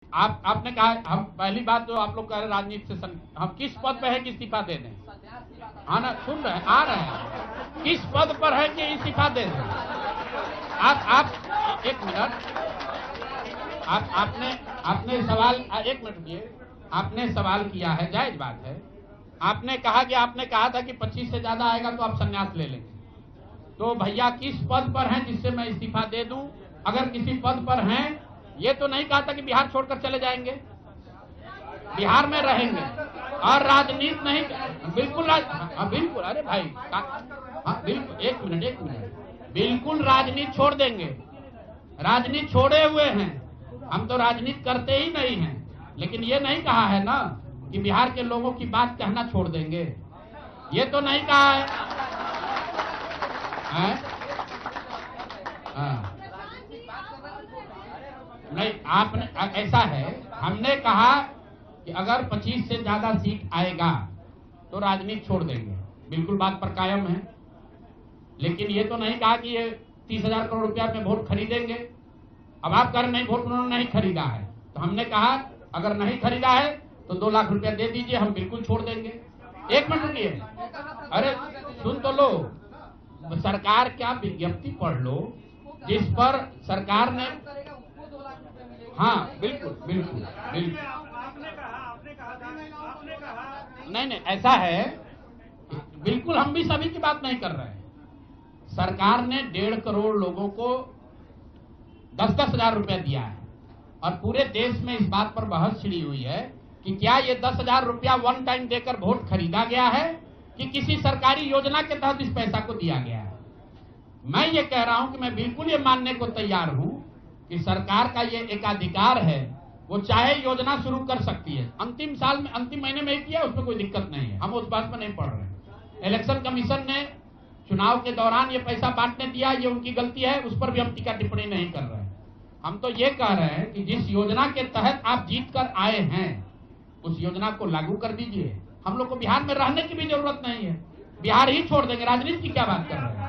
आपने कहा, हम पहली बात जो आप लोग कह रहे राजनीति से हम किस पद पे है कि इस्तीफा दे दें? हाँ ना, सुन रहे हैं, आ रहे हैं, किस पद पर है कि इस्तीफा दे दें? आप एक मिनट, आपने सवाल, एक मिनट रुकिए, आपने सवाल किया है, जायज बात है। आपने कहा था कि 25 से ज्यादा आएगा तो आप संन्यास ले लेंगे। तो भैया किस पद पर हैं जिससे मैं इस्तीफा दे दूं? अगर किसी पद पर हैं, ये तो नहीं कहा था कि बिहार छोड़कर चले जाएंगे, बिहार में रहेंगे और राजनीति नहीं, बिल्कुल बिल्कुल, अरे भाई, हाँ बिल्कुल, एक मिनट, बिल्कुल राजनीति छोड़ देंगे, राजनीति छोड़े हुए हैं, हम तो राजनीति करते ही नहीं हैं। लेकिन ये नहीं कहा है ना कि बिहार के लोगों की बात कहना छोड़ देंगे, ये तो नहीं कहा है? हाँ, नहीं, आपने, ऐसा है, हमने कहा कि अगर 25 से ज्यादा सीट आएगा तो राजनीति छोड़ देंगे, बिल्कुल बात पर कायम है। लेकिन ये तो नहीं कहा कि ये 30,000 करोड़ रुपया में वोट खरीदेंगे। अब आप कह रहे नहीं, वोट उन्होंने नहीं खरीदा है, तो हमने कहा अगर नहीं खरीदा है तो 2 लाख रुपया दे दीजिए, हम बिल्कुल छोड़ देंगे। एक मिनट रुकिए, अरे सुन तो लो, सरकार क्या विज्ञप्ति पढ़ लो जिस पर सरकार ने, हाँ बिल्कुल बिल्कुल बिल्कुल, नहीं, ऐसा है, बिल्कुल हम भी सभी की बात नहीं कर रहे हैं। सरकार ने 1.5 करोड़ लोगों को 10-10 हजार रुपया दिया है और पूरे देश में इस बात पर बहस छिड़ी हुई है कि क्या ये 10 हजार रुपया वन टाइम देकर वोट खरीदा गया है कि किसी सरकारी योजना के तहत इस पैसा को दिया गया है। मैं ये कह रहा हूं कि मैं बिल्कुल ये मानने को तैयार हूं कि सरकार का ये एकाधिकार है, वो चाहे योजना शुरू कर सकती है, अंतिम महीने में किया, उसमें कोई दिक्कत नहीं है, हम उस बात में नहीं पढ़ रहे। इलेक्शन कमीशन ने चुनाव के दौरान ये पैसा बांटने दिया, ये उनकी गलती है, उस पर भी हम टीका टिप्पणी नहीं कर रहे हैं। हम तो ये कह रहे हैं कि जिस योजना के तहत आप जीत कर आए हैं उस योजना को लागू कर दीजिए। हम लोग को बिहार में रहने की भी जरूरत नहीं है, बिहार ही छोड़ देंगे, राजनीति की क्या बात कर रहे हैं?